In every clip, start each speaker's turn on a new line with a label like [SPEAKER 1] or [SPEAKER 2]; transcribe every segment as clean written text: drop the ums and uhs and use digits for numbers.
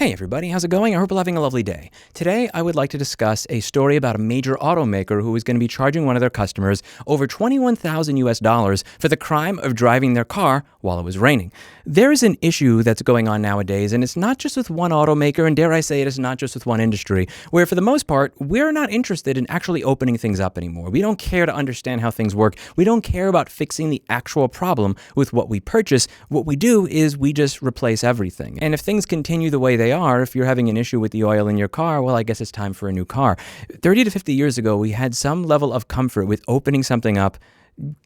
[SPEAKER 1] Hey everybody, how's it going? I hope you're having a lovely day. Today, I would like to discuss a story about a major automaker who is going to be charging one of their customers over $21,000 for the crime of driving their car while it was raining. There is an issue that's going on nowadays, and it's not just with one automaker, and dare I say it is not just with one industry, where for the most part, we're not interested in actually opening things up anymore. We don't care to understand how things work. We don't care about fixing the actual problem with what we purchase. What we do is we just replace everything. And if things continue the way they are, if you're having an issue with the oil in your car, well, I guess it's time for a new car. 30 to 50 years ago, we had some level of comfort with opening something up,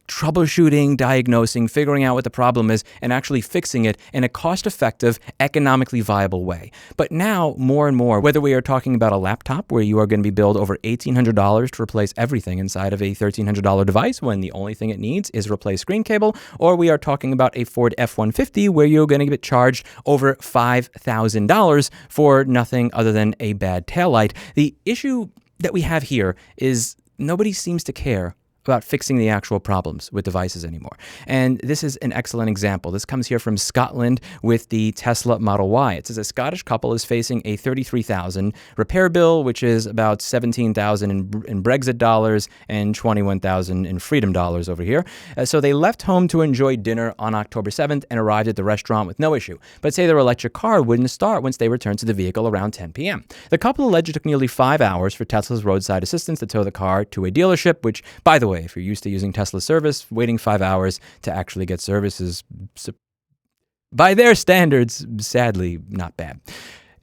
[SPEAKER 1] troubleshooting, diagnosing, figuring out what the problem is, and actually fixing it in a cost-effective, economically viable way. But now, more and more, whether we are talking about a laptop where you are going to be billed over $1,800 to replace everything inside of a $1,300 device when the only thing it needs is replace screen cable, or we are talking about a Ford F-150 where you're going to get charged over $5,000 for nothing other than a bad taillight. The issue that we have here is nobody seems to care about fixing the actual problems with devices anymore. And this is an excellent example. This comes here from Scotland with the Tesla Model Y. It says a Scottish couple is facing a $33,000 repair bill, which is about $17,000 in Brexit dollars and $21,000 in freedom dollars over here. So they left home to enjoy dinner on October 7th and arrived at the restaurant with no issue. But say their electric car wouldn't start once they returned to the vehicle around 10 p.m. The couple alleged it took nearly 5 hours for Tesla's roadside assistance to tow the car to a dealership, which, by the way, if you're used to using Tesla service, waiting 5 hours to actually get service is, by their standards, sadly not bad.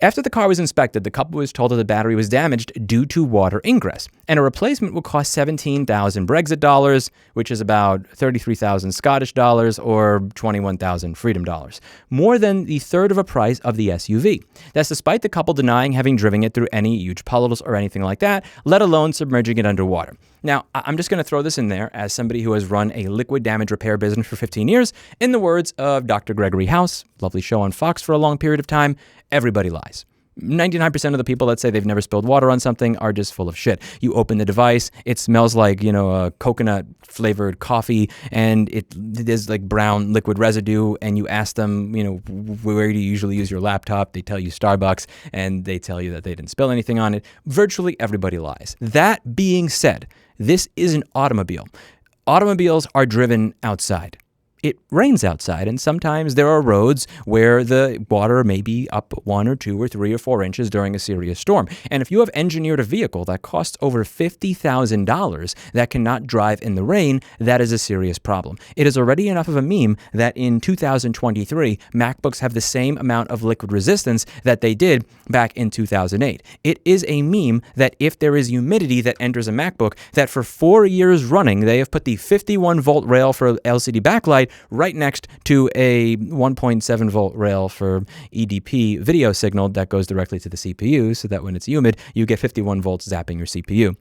[SPEAKER 1] After the car was inspected, the couple was told that the battery was damaged due to water ingress, and a replacement would cost $17,000 Brexit dollars, which is about $33,000 Scottish dollars or $21,000 freedom dollars, more than the third of a price of the SUV. That's despite the couple denying having driven it through any huge puddles or anything like that, let alone submerging it underwater. Now, I'm just going to throw this in there as somebody who has run a liquid damage repair business for 15 years. In the words of Dr. Gregory House, lovely show on Fox for a long period of time, everybody lies. 99% of the people that say they've never spilled water on something are just full of shit. You open the device, it smells like, a coconut flavored coffee, and there's like brown liquid residue, and you ask them, where do you usually use your laptop? They tell you Starbucks, and they tell you that they didn't spill anything on it. Virtually everybody lies. That being said, this is an automobile. Automobiles are driven outside. It rains outside, and sometimes there are roads where the water may be up 1 or 2 or 3 or 4 inches during a serious storm. And if you have engineered a vehicle that costs over $50,000 that cannot drive in the rain, that is a serious problem. It is already enough of a meme that in 2023, MacBooks have the same amount of liquid resistance that they did back in 2008. It is a meme that if there is humidity that enters a MacBook, that for 4 years running, they have put the 51-volt rail for LCD backlight right next to a 1.7 volt rail for EDP video signal that goes directly to the CPU, so that when it's humid, you get 51 volts zapping your CPU.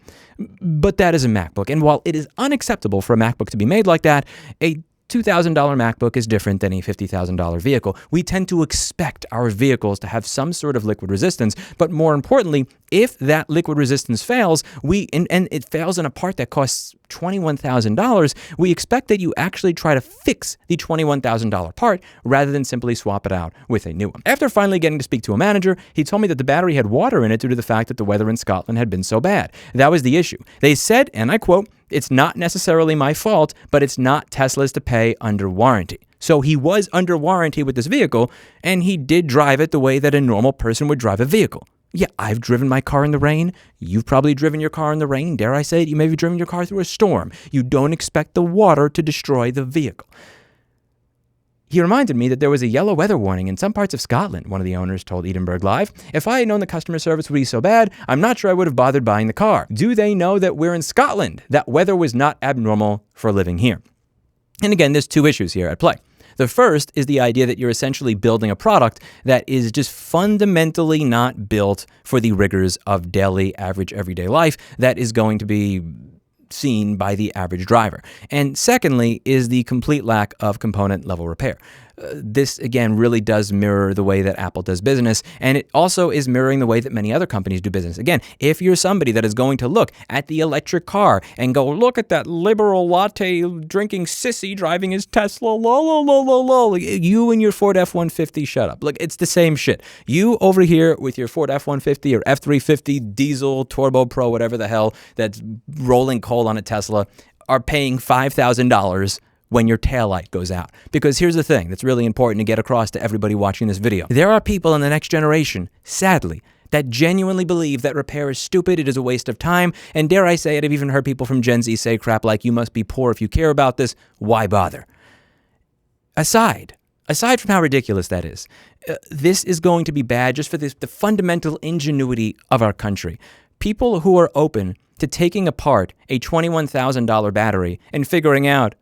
[SPEAKER 1] But that is a MacBook. And while it is unacceptable for a MacBook to be made like that, a $2,000 MacBook is different than a $50,000 vehicle. We tend to expect our vehicles to have some sort of liquid resistance, but more importantly, if that liquid resistance fails, and it fails in a part that costs $21,000, we expect that you actually try to fix the $21,000 part rather than simply swap it out with a new one. After finally getting to speak to a manager, he told me that the battery had water in it due to the fact that the weather in Scotland had been so bad. That was the issue. They said, and I quote, "It's not necessarily my fault, but it's not Tesla's to pay under warranty." So he was under warranty with this vehicle, and he did drive it the way that a normal person would drive a vehicle. Yeah, I've driven my car in the rain. You've probably driven your car in the rain. Dare I say it, you may have driven your car through a storm. You don't expect the water to destroy the vehicle. He reminded me that there was a yellow weather warning in some parts of Scotland, one of the owners told Edinburgh Live. "If I had known the customer service would be so bad, I'm not sure I would have bothered buying the car. Do they know that we're in Scotland? That weather was not abnormal for living here." And again, there's 2 issues here at play. The first is the idea that you're essentially building a product that is just fundamentally not built for the rigors of daily, average, everyday life that is going to be seen by the average driver. And secondly is the complete lack of component level repair. This, again, really does mirror the way that Apple does business, and it also is mirroring the way that many other companies do business. Again, if you're somebody that is going to look at the electric car and go, look at that liberal latte drinking sissy driving his Tesla, lol, you and your Ford F-150, shut up. Look, it's the same shit. You over here with your Ford F-150 or F-350 diesel, turbo pro, whatever the hell, that's rolling coal on a Tesla, are paying $5,000 when your taillight goes out. Because here's the thing that's really important to get across to everybody watching this video. There are people in the next generation, sadly, that genuinely believe that repair is stupid, it is a waste of time, and dare I say it, I've even heard people from Gen Z say crap like, you must be poor if you care about this, why bother? Aside from how ridiculous that is, this is going to be bad just for the fundamental ingenuity of our country. People who are open to taking apart a $21,000 battery and figuring out,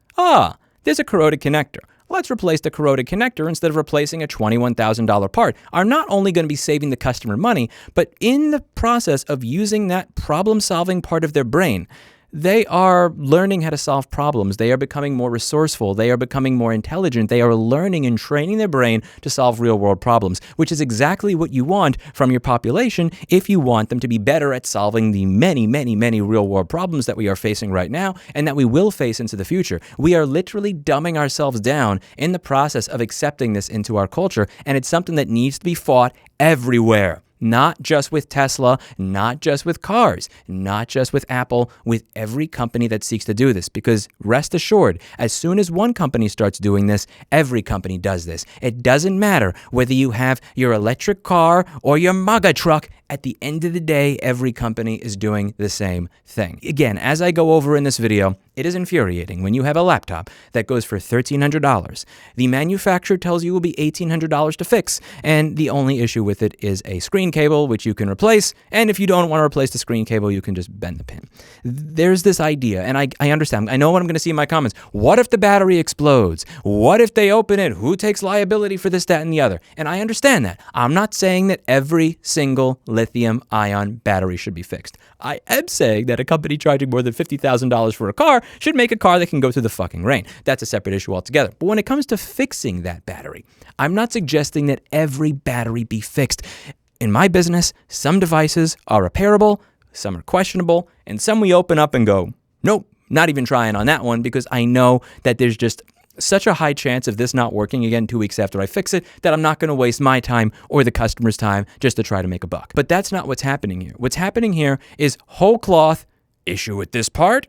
[SPEAKER 1] there's a corroded connector. Let's replace the corroded connector instead of replacing a $21,000 part, are not only going to be saving the customer money, but in the process of using that problem-solving part of their brain, they are learning how to solve problems. They are becoming more resourceful. They are becoming more intelligent. They are learning and training their brain to solve real-world problems, which is exactly what you want from your population if you want them to be better at solving the many, many, many real-world problems that we are facing right now and that we will face into the future. We are literally dumbing ourselves down in the process of accepting this into our culture, and it's something that needs to be fought everywhere. Not just with Tesla, not just with cars, not just with Apple, with every company that seeks to do this. Because rest assured, as soon as one company starts doing this, every company does this. It doesn't matter whether you have your electric car or your MAGA truck. At the end of the day, every company is doing the same thing. Again, as I go over in this video, it is infuriating when you have a laptop that goes for $1,300. The manufacturer tells you it will be $1,800 to fix, and the only issue with it is a screen cable, which you can replace, and if you don't want to replace the screen cable, you can just bend the pin. There's this idea, and I understand. I know what I'm going to see in my comments. What if the battery explodes? What if they open it? Who takes liability for this, that, and the other? And I understand that. I'm not saying that every single lithium-ion battery should be fixed. I am saying that a company charging more than $50,000 for a car should make a car that can go through the fucking rain. That's a separate issue altogether. But when it comes to fixing that battery, I'm not suggesting that every battery be fixed. In my business, some devices are repairable, some are questionable, and some we open up and go, nope, not even trying on that one, because I know that there's just such a high chance of this not working again 2 weeks after I fix it that I'm not going to waste my time or the customer's time just to try to make a buck. But that's not what's happening here. What's happening here is whole cloth, issue with this part.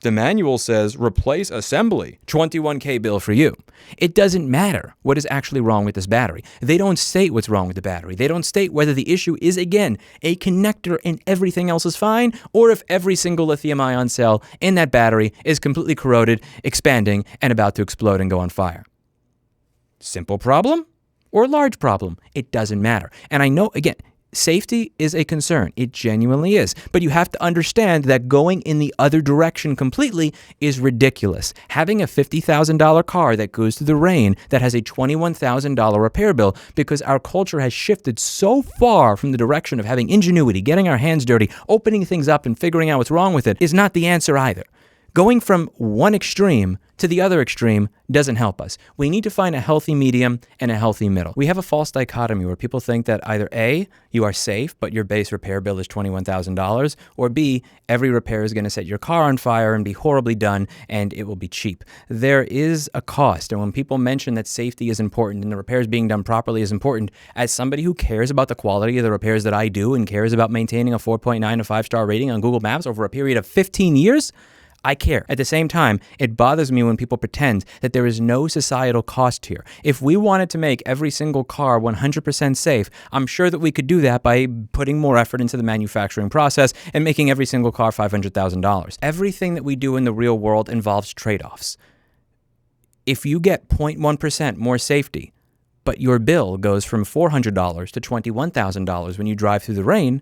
[SPEAKER 1] The manual says replace assembly, $21K bill for you. It doesn't matter what is actually wrong with this battery. They don't state what's wrong with the battery. They don't state whether the issue is, again, a connector and everything else is fine, or if every single lithium-ion cell in that battery is completely corroded, expanding, and about to explode and go on fire. Simple problem or large problem? It doesn't matter. And I know, again, safety is a concern. It genuinely is. But you have to understand that going in the other direction completely is ridiculous. Having a $50,000 car that goes through the rain that has a $21,000 repair bill, because our culture has shifted so far from the direction of having ingenuity, getting our hands dirty, opening things up and figuring out what's wrong with it, is not the answer either. Going from one extreme to the other extreme doesn't help us. We need to find a healthy medium and a healthy middle. We have a false dichotomy where people think that either A, you are safe, but your base repair bill is $21,000, or B, every repair is going to set your car on fire and be horribly done, and it will be cheap. There is a cost, and when people mention that safety is important and the repairs being done properly is important, as somebody who cares about the quality of the repairs that I do and cares about maintaining a 4.9 to 5-star rating on Google Maps over a period of 15 years, I care. At the same time, it bothers me when people pretend that there is no societal cost here. If we wanted to make every single car 100% safe, I'm sure that we could do that by putting more effort into the manufacturing process and making every single car $500,000. Everything that we do in the real world involves trade-offs. If you get 0.1% more safety, but your bill goes from $400 to $21,000 when you drive through the rain,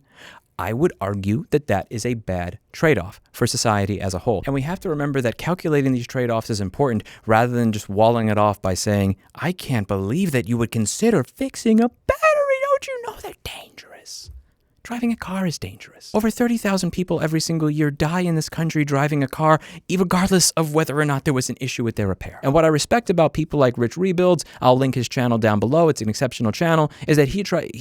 [SPEAKER 1] I would argue that that is a bad trade-off for society as a whole. And we have to remember that calculating these trade-offs is important rather than just walling it off by saying, I can't believe that you would consider fixing a battery. Don't you know they're dangerous? Driving a car is dangerous. Over 30,000 people every single year die in this country driving a car, regardless of whether or not there was an issue with their repair. And what I respect about people like Rich Rebuilds, I'll link his channel down below, it's an exceptional channel, is that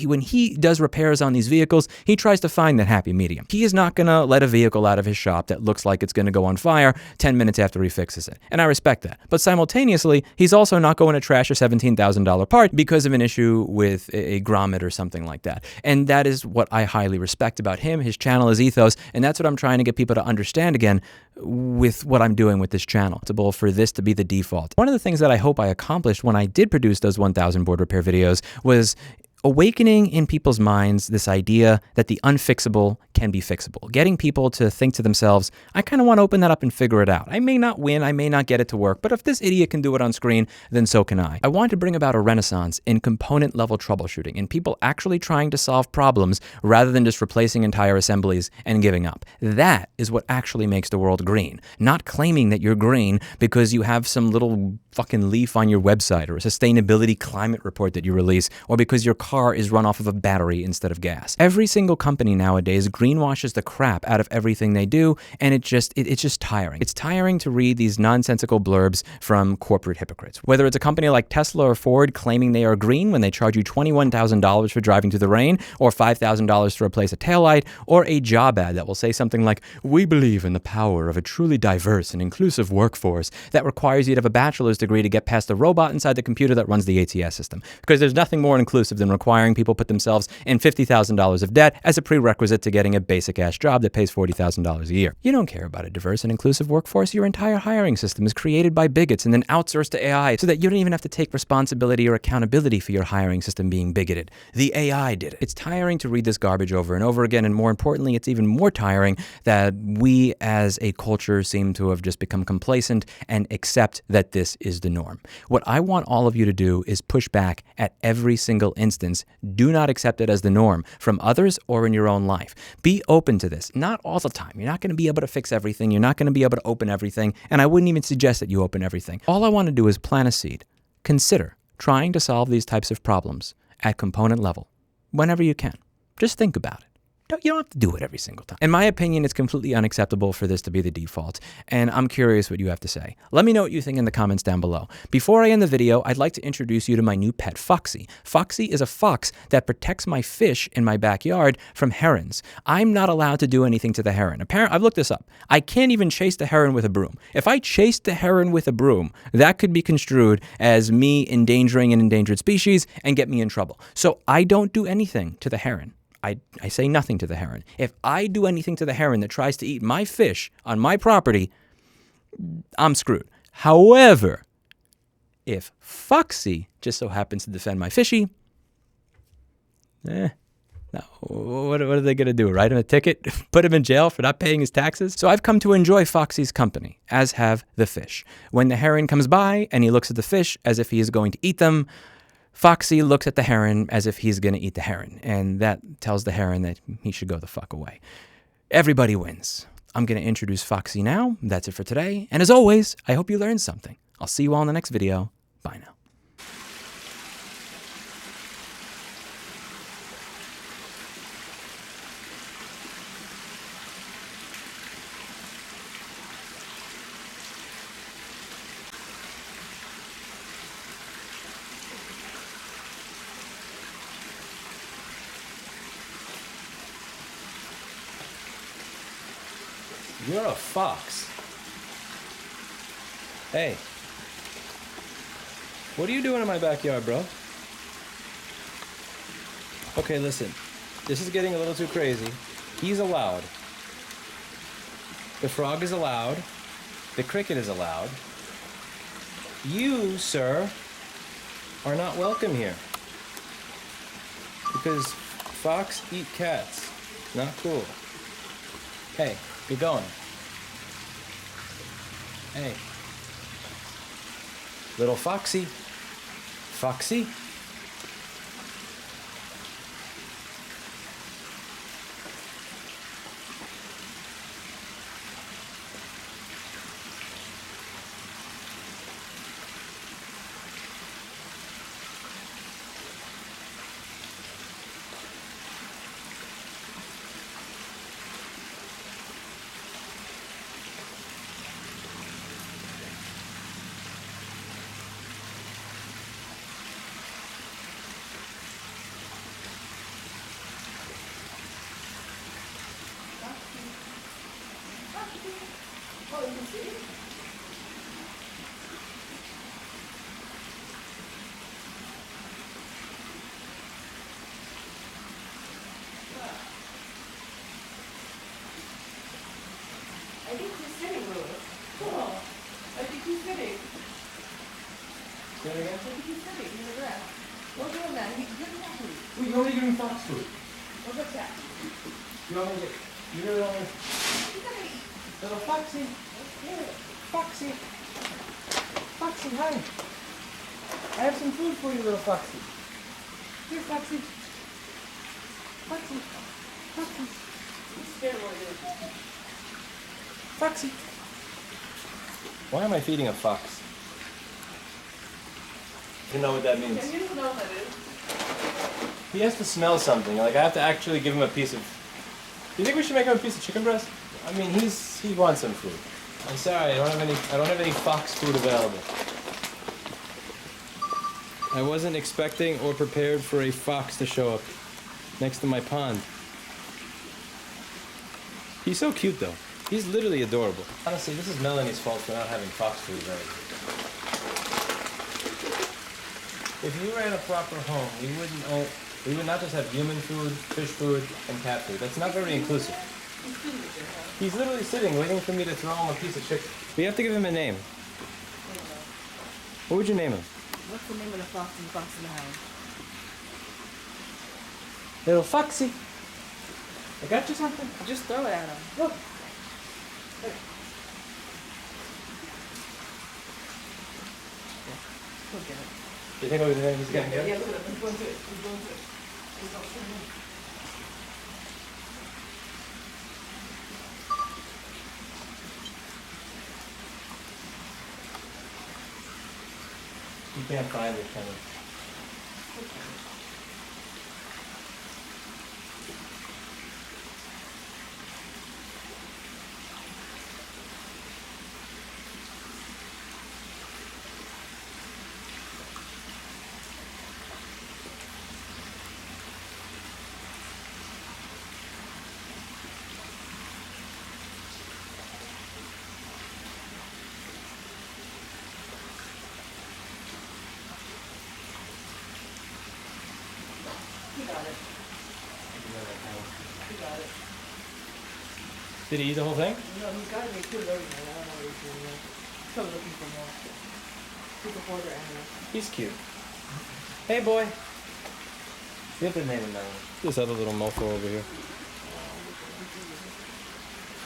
[SPEAKER 1] when he does repairs on these vehicles, he tries to find that happy medium. He is not going to let a vehicle out of his shop that looks like it's going to go on fire 10 minutes after he fixes it. And I respect that. But simultaneously, he's also not going to trash a $17,000 part because of an issue with a grommet or something like that. And that is what I highly respect about him, his channel, his ethos, and that's what I'm trying to get people to understand again with what I'm doing with this channel. It's possible for this to be the default. One of the things that I hope I accomplished when I did produce those 1,000 board repair videos was awakening in people's minds this idea that the unfixable can be fixable. Getting people to think to themselves, I kind of want to open that up and figure it out. I may not win, I may not get it to work, but if this idiot can do it on screen, then so can I. I want to bring about a renaissance in component level troubleshooting and people actually trying to solve problems rather than just replacing entire assemblies and giving up. That is what actually makes the world green. Not claiming that you're green because you have some little fucking leaf on your website or a sustainability climate report that you release, or because your car is run off of a battery instead of gas. Every single company nowadays greenwashes the crap out of everything they do, and it's just tiring. It's tiring to read these nonsensical blurbs from corporate hypocrites. Whether it's a company like Tesla or Ford claiming they are green when they charge you $21,000 for driving through the rain, or $5,000 to replace a taillight, or a job ad that will say something like, we believe in the power of a truly diverse and inclusive workforce that requires you to have a bachelor's degree to get past the robot inside the computer that runs the ATS system. Because there's nothing more inclusive than requiring people put themselves in $50,000 of debt as a prerequisite to getting a basic-ass job that pays $40,000 a year. You don't care about a diverse and inclusive workforce. Your entire hiring system is created by bigots and then outsourced to AI so that you don't even have to take responsibility or accountability for your hiring system being bigoted. The AI did it. It's tiring to read this garbage over and over again, and more importantly, it's even more tiring that we as a culture seem to have just become complacent and accept that this is the norm. What I want all of you to do is push back at every single instance. Do not accept it as the norm from others or in your own life. Be open to this. Not all the time. You're not going to be able to fix everything. You're not going to be able to open everything. And I wouldn't even suggest that you open everything. All I want to do is plant a seed. Consider trying to solve these types of problems at component level whenever you can. Just think about it. You don't have to do it every single time. In my opinion, it's completely unacceptable for this to be the default, and I'm curious what you have to say. Let me know what you think in the comments down below. Before I end the video, I'd like to introduce you to my new pet, Foxy. Foxy is a fox that protects my fish in my backyard from herons. I'm not allowed to do anything to the heron. Apparently, I've looked this up. I can't even chase the heron with a broom. If I chased the heron with a broom, that could be construed as me endangering an endangered species and get me in trouble. So I don't do anything to the heron. I say nothing to the heron. If I do anything to the heron that tries to eat my fish on my property, I'm screwed. However, if Foxy just so happens to defend my fishy, no, what are they going to do? Write him a ticket? Put him in jail for not paying his taxes? So I've come to enjoy Foxy's company, as have the fish. When the heron comes by and he looks at the fish as if he is going to eat them, Foxy looks at the heron as if he's going to eat the heron, and that tells the heron that he should go the fuck away. Everybody wins. I'm going to introduce Foxy now. That's it for today. And as always, I hope you learned something. I'll see you all in the next video. Bye now. You're a fox. Hey. What are you doing in my backyard, bro? Okay, listen. This is getting a little too crazy. He's allowed. The frog is allowed. The cricket is allowed. You, sir, are not welcome here. Because fox eat cats. Not cool. Hey. You're going. Hey. Little Foxy. Foxy?
[SPEAKER 2] Oh, you can see? I think he's sitting, Louis. Oh, I think he's sitting.
[SPEAKER 3] Say it again?
[SPEAKER 2] I think he's sitting in the grass. Don't do him that. He's good cat food.
[SPEAKER 3] Well, you only give him fox food.
[SPEAKER 2] What's up, cat?
[SPEAKER 3] You want me to get, you really want me to,
[SPEAKER 2] He's gonna eat.
[SPEAKER 3] little Foxy, Foxy, Foxy, hi. I have some food for you, little Foxy. Here, Foxy. Foxy, Foxy,
[SPEAKER 2] He's scared what it is.
[SPEAKER 3] Foxy. Why am I feeding a fox? You know what that means.
[SPEAKER 2] Yeah, he doesn't know what that is.
[SPEAKER 3] He has to smell something. Like I have to actually give him a piece of. Do you think we should make him a piece of chicken breast? I mean, he wants some food. I'm sorry, I don't have any fox food available. I wasn't expecting or prepared for a fox to show up next to my pond. He's so cute though. He's literally adorable. Honestly, this is Melanie's fault for not having fox food ready. If you ran a proper home, we would not just have human food, fish food, and cat food. That's not very inclusive. He's literally sitting, waiting for me to throw him a piece of chicken. We have to give him a name. What would you name him?
[SPEAKER 2] What's the name of the fox in Fox in the House?
[SPEAKER 3] Little Foxy. I got you something.
[SPEAKER 2] Just throw it at him.
[SPEAKER 3] Look.
[SPEAKER 2] He'll get it.
[SPEAKER 3] Do you think he's getting it?
[SPEAKER 2] Yeah, look at him. He's going to it. He's going to it. He's not sitting in.
[SPEAKER 3] You can't find it, can you?
[SPEAKER 2] He got it. He got it.
[SPEAKER 3] Did he eat the whole thing?
[SPEAKER 2] No, he's got to make two of everything. I don't know what he's doing yet. He's probably looking for more. He's a hoarder animal.
[SPEAKER 3] He's cute. Hey, boy. You have to name him that one. This other little mofo over here.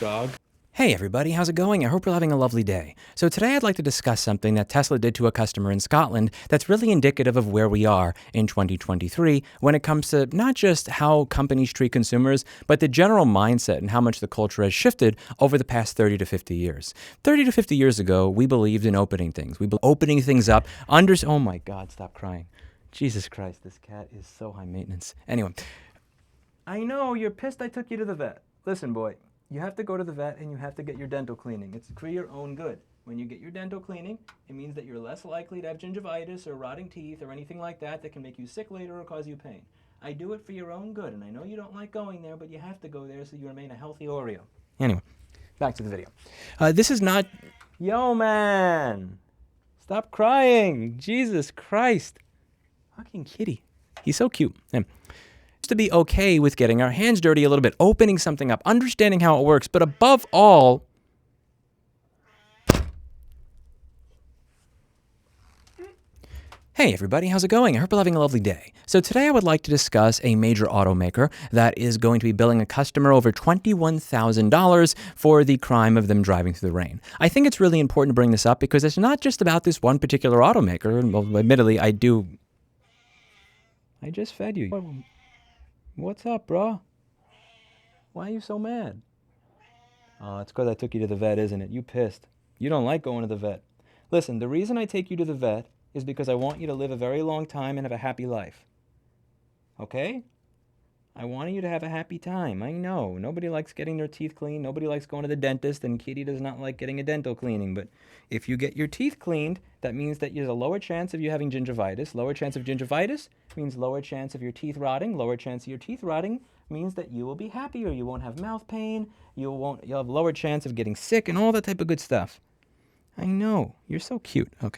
[SPEAKER 3] Dog.
[SPEAKER 1] Hey everybody, how's it going? I hope you're having a lovely day. So today I'd like to discuss something that Tesla did to a customer in Scotland that's really indicative of where we are in 2023 when it comes to not just how companies treat consumers, but the general mindset and how much the culture has shifted over the past 30 to 50 years. 30 to 50 years ago, we believed in opening things. We believed opening things up. Oh my God, stop crying. Jesus Christ, this cat is so high maintenance. Anyway, I know you're pissed I took you to the vet. Listen, boy. You have to go to the vet and you have to get your dental cleaning. It's for your own good. When you get your dental cleaning, it means that you're less likely to have gingivitis or rotting teeth or anything like that that can make you sick later or cause you pain. I do it for your own good, and I know you don't like going there, but you have to go there so you remain a healthy Oreo. Anyway, back to the video. This is not... Yo, man! Stop crying! Jesus Christ! Fucking kitty. He's so cute. To be okay with getting our hands dirty a little bit, opening something up, understanding how it works, but above all, hey everybody, how's it going? I hope you're having a lovely day. So today I would like to discuss a major automaker that is going to be billing a customer over $21,000 for the crime of them driving through the rain. I think it's really important to bring this up because it's not just about this one particular automaker. Well, admittedly, I just fed you. What's up, bro? Why are you so mad? Oh, it's because I took you to the vet, isn't it? You pissed. You don't like going to the vet. Listen, the reason I take you to the vet is because I want you to live a very long time and have a happy life. Okay? I want you to have a happy time. I know. Nobody likes getting their teeth cleaned. Nobody likes going to the dentist, and Kitty does not like getting a dental cleaning. But if you get your teeth cleaned, that means that there's a lower chance of you having gingivitis. Lower chance of gingivitis means lower chance of your teeth rotting. Lower chance of your teeth rotting means that you will be happier. You won't have mouth pain. You'll have lower chance of getting sick and all that type of good stuff. I know. You're so cute. Okay.